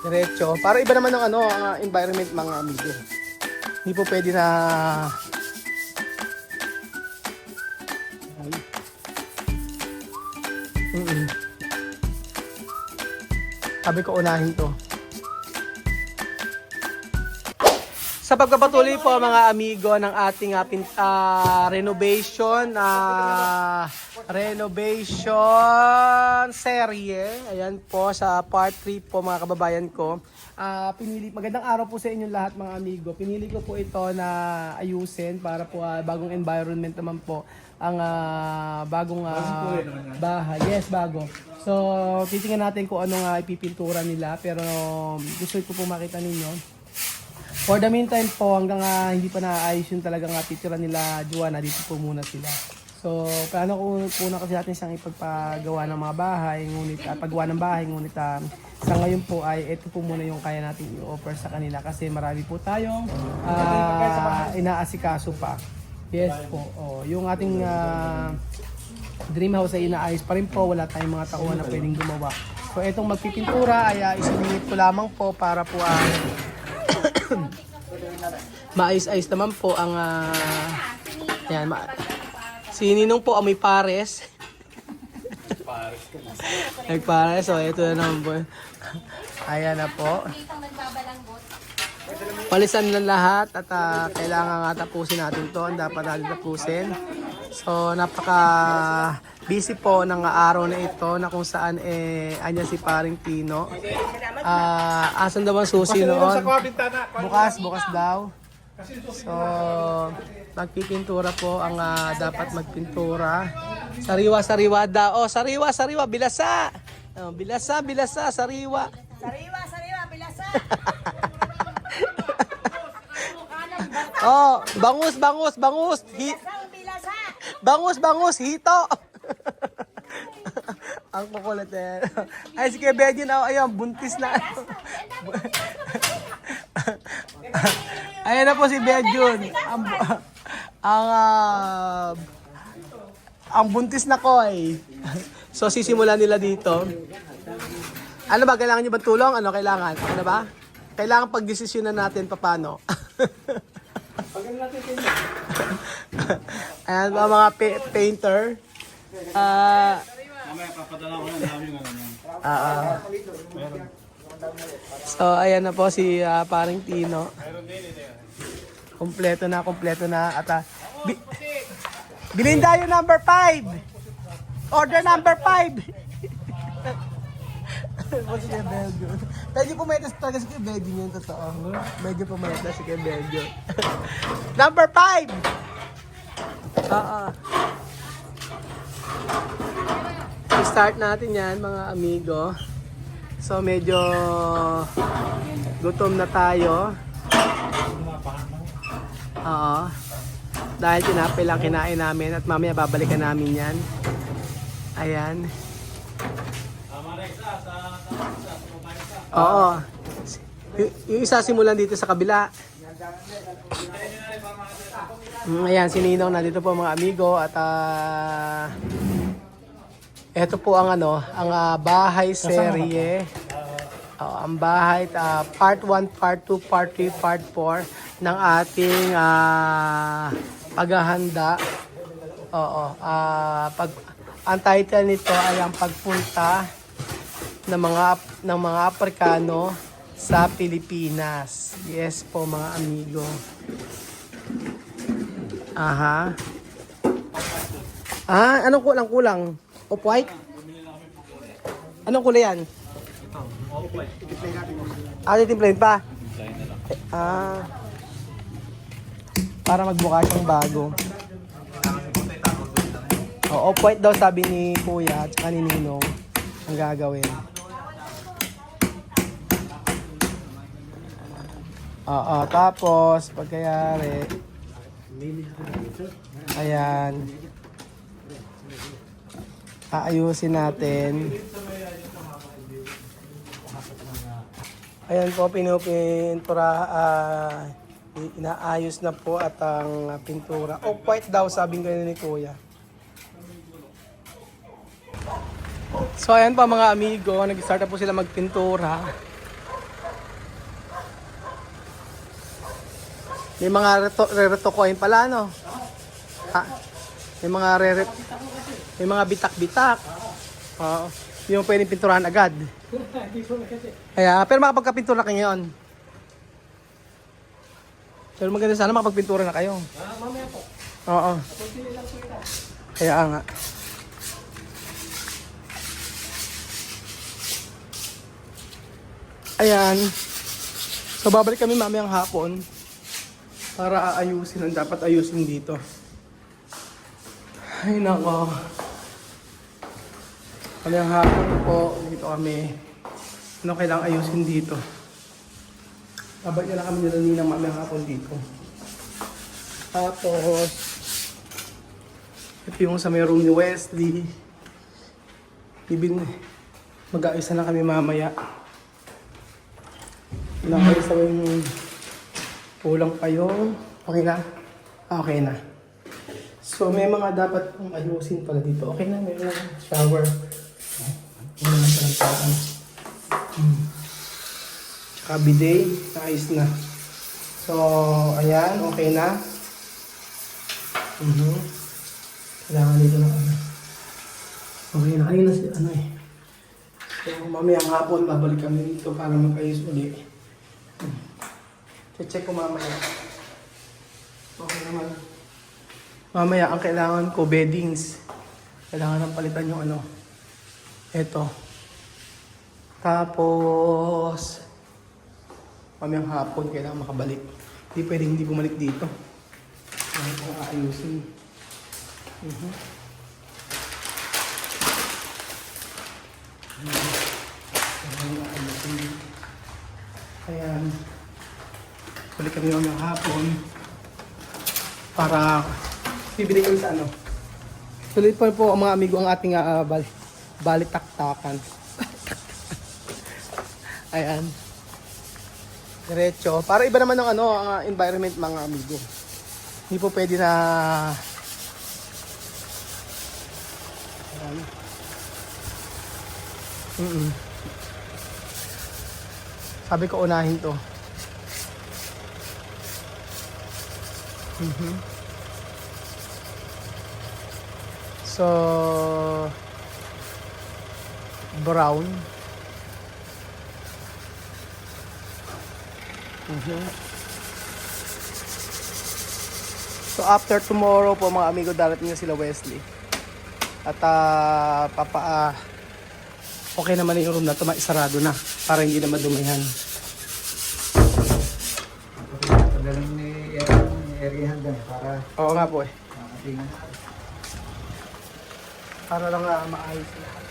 Diretso. Para iba naman ng environment mga amigo. Hindi po pwede na sabi ko unahin to. Sa pagpapatuloy po mga amigo ng ating renovation serye. Ayan po sa part 3 po mga kababayan ko. Magandang araw po sa inyong lahat mga amigo. Pinili ko po ito na ayusin para po bagong environment naman po ang bagong bahay. Yes, bago. So, titingnan natin kung ano nga ipipintura nila pero gusto ko po makita ninyo. For the meantime po, hanggang hindi pa naayos yung talagang titira nila Juana, dito po muna sila. So, plano ko na kasi natin siyang ipagpagawa ng mga bahay, ngunit paggawa ng bahay, ngunit sa ngayon po ay ito po muna yung kaya natin i-offer sa kanila kasi marami po tayong inaasikaso pa. Yes po. Yung ating dream house ay inaayos pa rin po, wala tayong mga tauhan na pwedeng gumawa. So, itong magpipintura ay isang minute ko lamang po para po maayos-ayos naman po ang yan, si Ninong po amoy pares. Nagpares. So ito na naman po. Ayan na po. Palisan na lahat at kailangan nga tapusin natin to. Ang dapat natin tapusin. So napaka busy po ng araw na ito na kung saan anya si Paring Tino. Asan daw ang susi noon? Bukas daw. So magpipintura po ang dapat magpintura. Sariwa daw. Sariwa, bilasa. Bilasa, sariwa. Sariwa, bilasa. Bangus. Bangus, hito. Ang kukulit eh. Ay, si Kebedyo na, ayun, buntis na. Ayan na po si Bedyon. Ang buntis na ko eh. So, sisimulan nila dito. Ano ba? Kailangan nyo ba tulong? Ano kailangan? Ano ba? Kailangan pag-desisyonan natin paano. Ayan ba mga painter? So, ayan na po si Paring Tino. Kompleto na. At bilhin tayo number 5. Order number 5. Medyo pumaytas talaga si Kebedyo yun, totoo. Medyo pumaytas si Kebedyo. Number 5! I-start natin yan mga amigo. So medyo gutom na tayo. Dahil tinapay lang kinain namin at mamaya babalikan namin yan. Ayan. Yung isa simulan dito sa kabila. Ayan, si Ninong na dito po mga amigo at ito po ang ang bahay serye. Ang bahay part 1, part 2, part 3, part 4 ng ating paghahanda. Ang title nito ay ang pagpunta ng mga Aprikano sa Pilipinas. Yes po mga amigo. Anong kulang? Off-white? Anong kulay yan? Off-white. Titimplahin pa? Para magbuka siyang bago. Off-white daw sabi ni Kuya at saka ni Ninong ang gagawin. Tapos pagkayari ayan, aayusin natin. Ayan po, pinupintura, inaayos na po at ang pintura. Off-white daw sabi ni Kuya. So ayan pa mga amigo, nag-start na po sila magpintura. May mga re-retokohin pala, no? Ha? May mga may mga bitak-bitak. Oo. Hindi mo pwedeng pinturahan agad. Kaya, pero makapagkapintura ka ngayon. Pero maganda sana makapagpintura na kayo. Mamaya po. Oo. Kaya nga. Ayan. So babalik kami mamayang hapon para aayusin ang dapat ayusin dito. Ay nako. Mamayang hapon po dito kami. Ano kailangang ayusin dito? Babalik na lang kami nila ninang mamayang hapon dito. Tapos ito yung sa may room ni Wesley. Mag-aayos na lang kami mamaya. Nakayos na yung kulang pa yung... Okay na? Okay na. So may mga dapat kong ayusin pala dito. Okay na, may mga shower. Wala na sa lantaran. Tsaka bidet, naayos na. So, ayan, okay na. Kailangan dito ng ano. Okay na, ayun na si ano eh. So, mamayang hapon, babalik kami dito para mag-ayos ulit. Check ko mamaya. Okay naman. Mamaya, ang kailangan ko, beddings. Kailangan ng palitan yung ano. Ito. Tapos, mamayang hapon, kailangan makabalik. Hindi pwedeng hindi bumalik dito. Ay, kung aayusin. Ayan. Balik kami ng hapon para bibili kami sa ano. Tuloy pa po mga amigo ang ating balitaktakan. Ayan. Diretso. Para iba naman ng ano, ang environment mga amigo. Hindi po pwede na sabi ko unahin to. So brown. So after tomorrow po mga amigo, darating na sila Wesley. At okay naman yung room na ito, maisarado na para hindi na madumihan. Pagaling ni Erihan din para Oo nga po eh. tingnan. Para lang maayos lahat.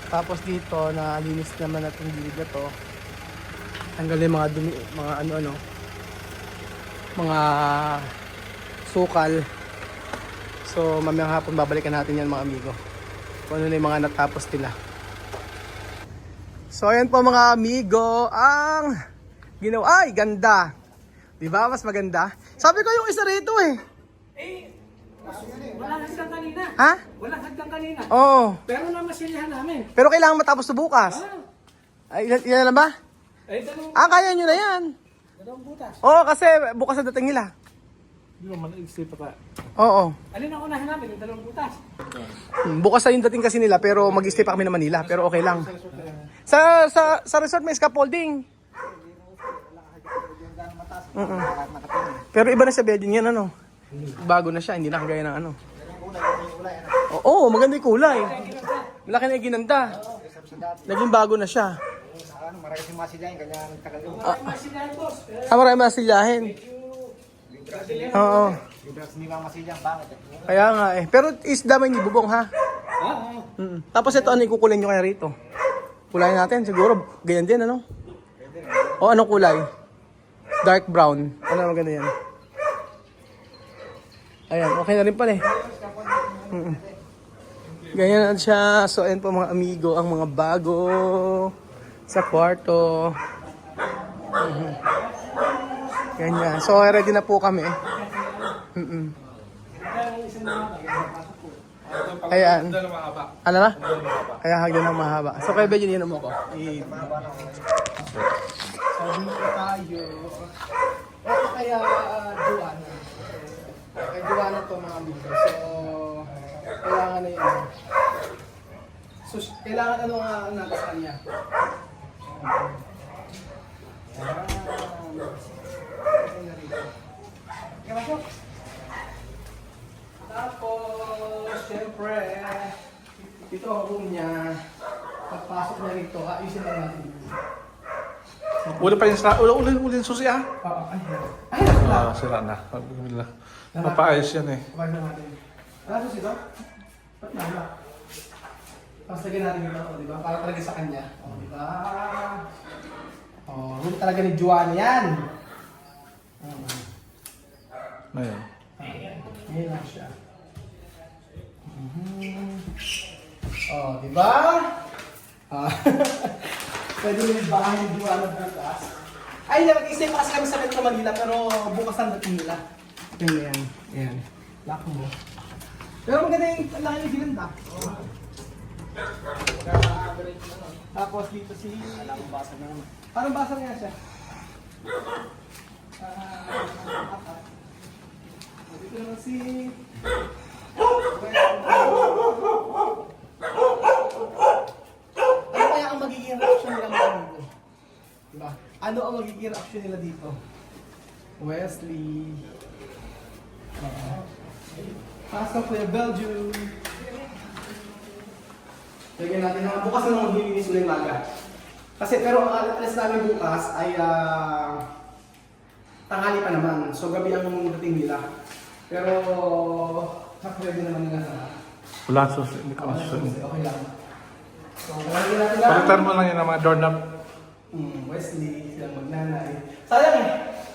Tapos dito, nalinis naman natin gilid na to. Tanggalin mga dumi, mga ano-ano. Mga sukal. So mamayang hapon babalikan natin yan mga amigo. Kung ano na yung mga natapos nila. So ayan po mga amigo, ang ginawa. Ay, ganda! Diba? Mas maganda. Sabi ko yung isa rito eh. Walang hagdan kanina. Ha? Walang hagdan kanina. Oo. Pero namasilihan namin. Pero kailangan matapos na bukas. Ay, ilan na ba? Ay, dalawang Kaya nyo na yan. butas. Oo, kasi bukas na dating nila. Hindi naman nag-isip pa. Oo. Alin ang unahin namin? Yung dalawang butas. Bukas na yung dating kasi nila, pero mag-stay pa kami na Manila. Pero okay lang. Sa resort may scaffolding. Pero iba na sa bedding yan, ano? Bago na siya, hindi na kagaya ng ano. Oo, maganda yung kulay. Malaki na yung ginanda. Naging bago na siya. Ano, marami si Masilayan kanya nagtagal yun. Masilihan, boss. Marami masilyahin. Oo. Libras ni Mama Masilayan, pangit. Kaya nga eh. Pero isda may nibubong ha. Tapos ito ano ikukulay nyo kaya rito? Kulay natin siguro. Ganyan din ano? O anong kulay? Dark brown. Ano maganda yan? Ayan, okay na rin pala eh. Ganyan na siya. So ayan po mga amigo, ang mga bago sa kwarto. Ganyan. So ready na po kami. Ayan. Ano na? Kaya hagdan ng mahaba. So kaya ba yun mo ko? So, dito tayo. Ito kaya Juana. Kaya Juana to mga amigo. So, kailangan na yun. So, kailangan ano nga ang natin sa kanya. Tapos, syempre, ito ang room niya. Pagpasok niya rito, ayusin na natin dito. Uli pa yung uli susi ah. Oo, ay, wala. Sira na. Mapaayos yan eh. Kapag na natin. Ano ito? Ba't na? Tapos lagyan natin ito, di ba? Para talaga sa kanya. O, di ba? O, room talaga ni Juan yan. Ayun. Ngayon lang siya. O, di ba? Pwede mo yung bahay ni Juan na bukas. Ay, nag-isip pa kasi kami sa Metro Manila, pero bukas ang dating nila. Yan, yan. Yan. Lock mo. Pero maganda yung laki yung ginanda. Tapos dito si... Parang basag na naman. Parang basag nga siya. Dito naman si... Ano kaya ang magiging reaction nila mga amigo? Diba? Ano ang magiging reaction nila dito? Wesley... Pasok Kuya Belgium. Lagyan natin na bukas na naman maglilinis ulit maga. Kasi pero ang alas namin bukas ay tanghali pa naman. So gabi ang dating nila. Pero pwede naman nila sa Wala susi. Hindi ko masusunod. okay lang. So lagyan natin lang. Palitan mo lang yung mga doorknob. Wesley, silang magnanay. Sayang eh.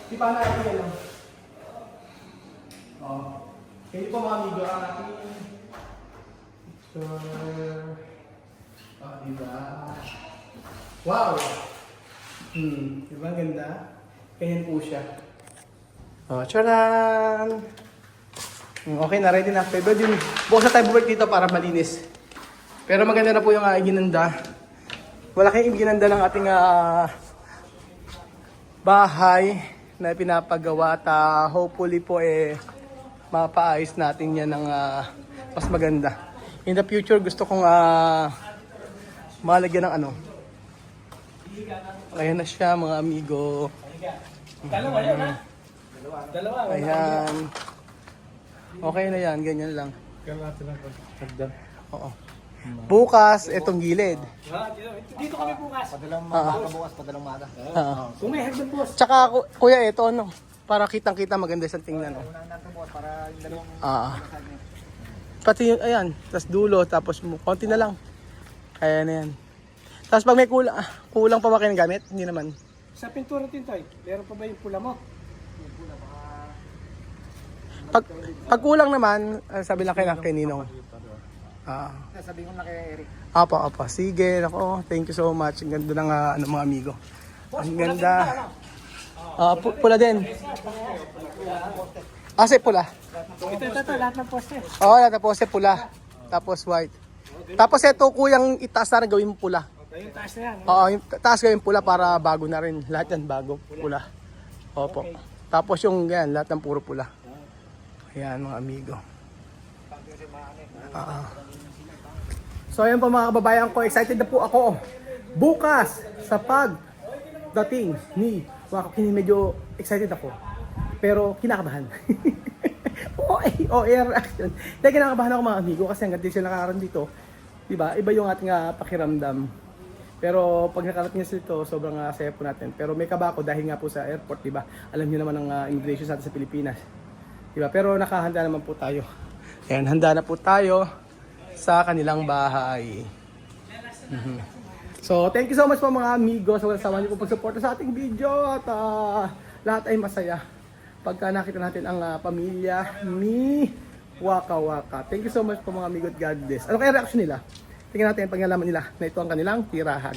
Di pa natin yan lang. Kayo po mga amigo ang ating picture. Diba? Wow! Diba ang ganda? Ganyan po siya. Tcharan! Okay na, ready na. Pero din, bukas na tayo bumalik dito para malinis. Pero maganda na po yung ginanda. Wala kayong ginanda ng ating bahay na pinapagawa. At hopefully po mapaayos natin yan ng mas maganda. In the future, gusto kong malagyan ng ano. Ayan na siya mga amigo. Dalawa yan ha? Dalawa. Ayan. Okay na yan, ganyan lang. Kailangan natin lang pagdagdag. Oo. Bukas, itong gilid. Dito kami bukas. Padalang maga bukas, padalang maga. Kung may hagdan boss. Tsaka kuya, ito ano, para kitang-kita maganda sa tingnan. Oh. Unahan natin bukas para yung dalawang Pati yung, ayan, tapos dulo, tapos konti na lang. Kaya na yan. Tapos pag may kulang pa ba kayo ng gamit? Hindi naman. Sa pintura tintoy, meron pa ba yung pula mo? Pag kulang naman, sabi lang kayo kay Ninong. sabi ko na kay Eric. Apa. Sige, nako. Thank you so much. Ang ganda ng mga amigo. Ang ganda. Pula din. Kasi pula. Ito, lahat ng poste. Oo, tapos pula. Tapos white. Tapos ito kuyang itaas na rin gawin mo pula. Okay, yung taas na yan. Oo, yung taas gawin pula para bago na rin. Lahat yan bago, pula. Opo. Tapos yung yan, lahat ng puro pula. Ayan mga amigo. So ayan po mga kababayan ko, excited na po ako. Bukas sa pagdating ni Wakakini, medyo excited ako. Pero kinakabahan. OA reaction. Dahil kinakabahan ako mga amigo kasi hanggang di sila nakakaroon dito. Diba? Iba yung ating pakiramdam. Pero pag nakarating sila dito, sobrang saya po natin. Pero may kaba ako dahil nga po sa airport, diba? Alam niyo naman ang immigration sa atin sa Pilipinas. Diba? Pero nakahanda naman po tayo. Ayan, handa na po tayo sa kanilang bahay. So, thank you so much po mga amigo sa kasama niyo po pagsuporta sa ating video. At lahat ay masaya pagka nakita natin ang pamilya ni Waka Waka. Thank you so much po mga amigo at God bless. Ano kaya reaction nila? Tingnan natin pag nalaman nila na ito ang kanilang tirahan.